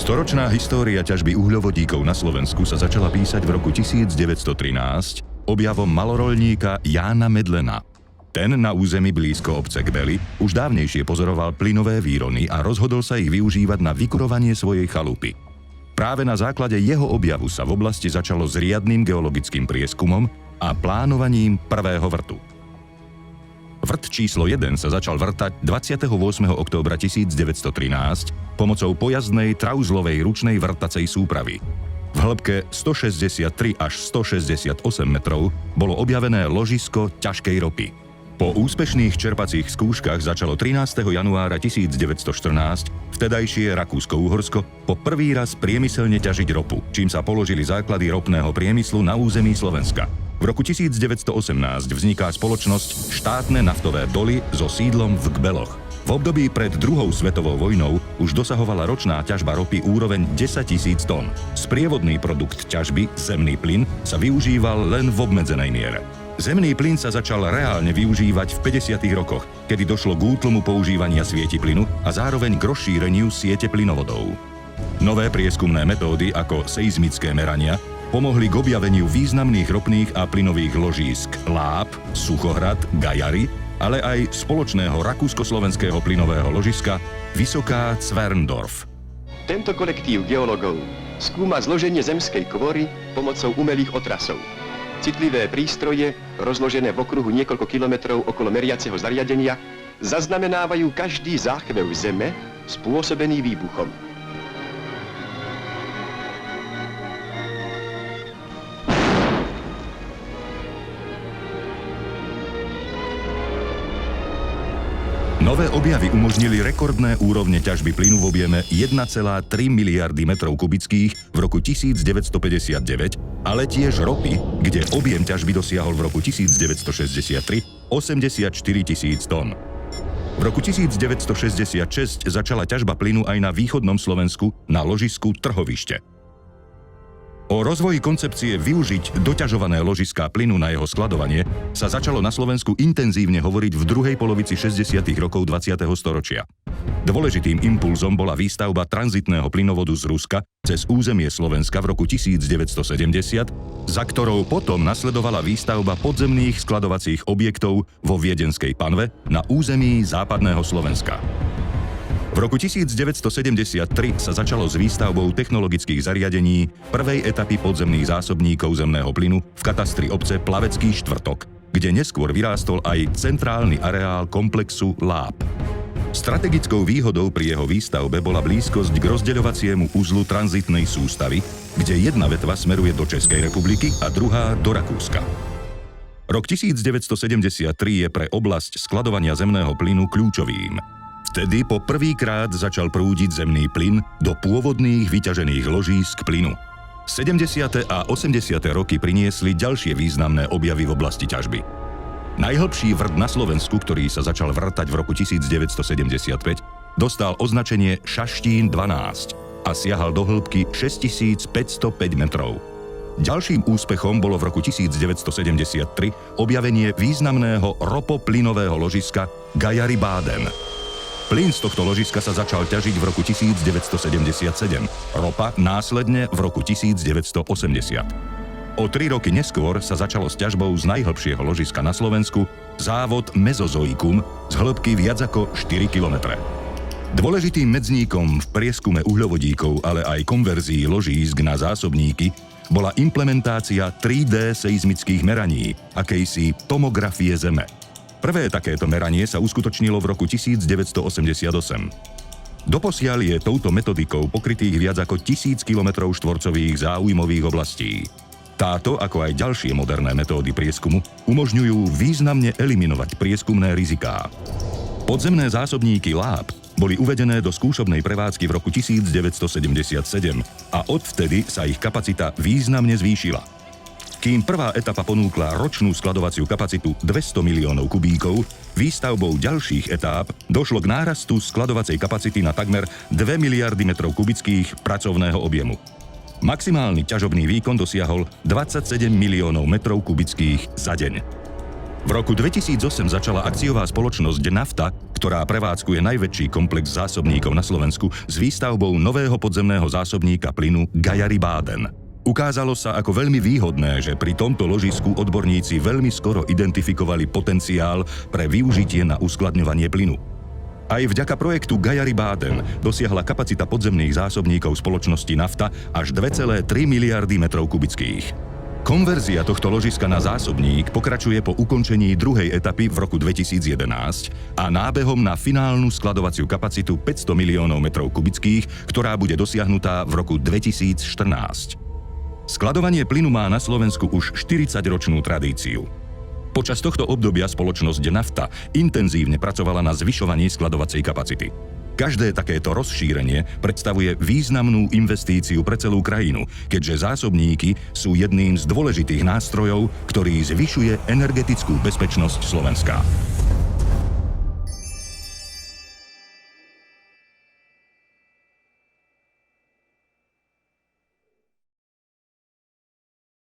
Storočná história ťažby uhľovodíkov na Slovensku sa začala písať v roku 1913 objavom maloroľníka Jána Medlena. Ten na území blízko obce Kbely už dávnejšie pozoroval plynové výrony a rozhodol sa ich využívať na vykurovanie svojej chalupy. Práve na základe jeho objavu sa v oblasti začalo s riadnym geologickým prieskumom a plánovaním prvého vrtu. Vrt číslo 1 sa začal vrtať 28. októbra 1913 pomocou pojazdnej trauzlovej ručnej vrtacej súpravy. V hĺbke 163 až 168 metrov bolo objavené ložisko ťažkej ropy. Po úspešných čerpacích skúškach začalo 13. januára 1914 vtedajšie Rakúsko-Uhorsko po prvý raz priemyselne ťažiť ropu, čím sa položili základy ropného priemyslu na území Slovenska. V roku 1918 vzniká spoločnosť Štátne naftové doly so sídlom v Kbeloch. V období pred druhou svetovou vojnou už dosahovala ročná ťažba ropy úroveň 10 000 tón. Sprievodný produkt ťažby, zemný plyn, sa využíval len v obmedzenej miere. Zemný plyn sa začal reálne využívať v 50. rokoch, kedy došlo k útlmu používania svietiplynu a zároveň k rozšíreniu siete plynovodov. Nové prieskumné metódy ako seizmické merania pomohli k objaveniu významných ropných a plynových ložísk Láp, Suchohrad, Gajary, ale aj spoločného rakúsko-slovenského plynového ložiska Vysoká Cverndorf. Tento kolektív geologov skúma zloženie zemskej komory pomocou umelých otrasov. Citlivé prístroje, rozložené v okruhu niekoľko kilometrov okolo meriaceho zariadenia, zaznamenávajú každý záchvev zeme spôsobený výbuchom. Nové objavy umožnili rekordné úrovne ťažby plynu v objeme 1,3 miliardy metrov kubických v roku 1959, ale tiež ropy, kde objem ťažby dosiahol v roku 1963 84 000 tón. V roku 1966 začala ťažba plynu aj na východnom Slovensku na ložisku Trhovište. O rozvoji koncepcie využiť doťažované ložiská plynu na jeho skladovanie sa začalo na Slovensku intenzívne hovoriť v druhej polovici 60. rokov 20. storočia. Dôležitým impulzom bola výstavba tranzitného plynovodu z Ruska cez územie Slovenska v roku 1970, za ktorou potom nasledovala výstavba podzemných skladovacích objektov vo Viedenskej panve na území západného Slovenska. V roku 1973 sa začalo s výstavbou technologických zariadení prvej etapy podzemných zásobníkov zemného plynu v katastri obce Plavecký štvrtok, kde neskôr vyrástol aj centrálny areál komplexu Láp. Strategickou výhodou pri jeho výstavbe bola blízkosť k rozdeľovaciemu uzlu tranzitnej sústavy, kde jedna vetva smeruje do Českej republiky a druhá do Rakúska. Rok 1973 je pre oblasť skladovania zemného plynu kľúčovým. Vtedy po prvýkrát začal prúdiť zemný plyn do pôvodných vyťažených ložísk plynu. 70. a 80. roky priniesli ďalšie významné objavy v oblasti ťažby. Najhlbší vrt na Slovensku, ktorý sa začal vrtať v roku 1975, dostal označenie Šaštín 12 a siahal do hĺbky 6505 metrov. Ďalším úspechom bolo v roku 1973 objavenie významného ropoplynového ložiska Gajary Báden. Plyn z tohto ložiska sa začal ťažiť v roku 1977, ropa následne v roku 1980. O 3 roky neskôr sa začalo s ťažbou z najhlbšieho ložiska na Slovensku závod Mezozoikum z hĺbky viac ako 4 km. Dôležitým medzníkom v prieskume uhľovodíkov, ale aj konverzii ložísk na zásobníky bola implementácia 3D seizmických meraní, akejsi tomografie Zeme. Prvé takéto meranie sa uskutočnilo v roku 1988. Doposiaľ je touto metodikou pokrytých viac ako 1000 km štvorcových záujmových oblastí. Táto, ako aj ďalšie moderné metódy prieskumu, umožňujú významne eliminovať prieskumné riziká. Podzemné zásobníky Láp boli uvedené do skúšobnej prevádzky v roku 1977 a odvtedy sa ich kapacita významne zvýšila. Kým prvá etapa ponúkla ročnú skladovaciu kapacitu 200 miliónov kubíkov, výstavbou ďalších etáp došlo k nárastu skladovacej kapacity na takmer 2 miliardy metrov kubických pracovného objemu. Maximálny ťažobný výkon dosiahol 27 miliónov metrov kubických za deň. V roku 2008 začala akciová spoločnosť Nafta, ktorá prevádzkuje najväčší komplex zásobníkov na Slovensku s výstavbou nového podzemného zásobníka plynu Gajary-Baden. Ukázalo sa ako veľmi výhodné, že pri tomto ložisku odborníci veľmi skoro identifikovali potenciál pre využitie na uskladňovanie plynu. Aj vďaka projektu Gajary-Baden dosiahla kapacita podzemných zásobníkov spoločnosti Nafta až 2,3 miliardy metrov kubických. Konverzia tohto ložiska na zásobník pokračuje po ukončení druhej etapy v roku 2011 a nábehom na finálnu skladovaciu kapacitu 500 miliónov metrov kubických, ktorá bude dosiahnutá v roku 2014. Skladovanie plynu má na Slovensku už 40-ročnú tradíciu. Počas tohto obdobia spoločnosť Nafta intenzívne pracovala na zvyšovaní skladovacej kapacity. Každé takéto rozšírenie predstavuje významnú investíciu pre celú krajinu, keďže zásobníky sú jedným z dôležitých nástrojov, ktorý zvyšuje energetickú bezpečnosť Slovenska.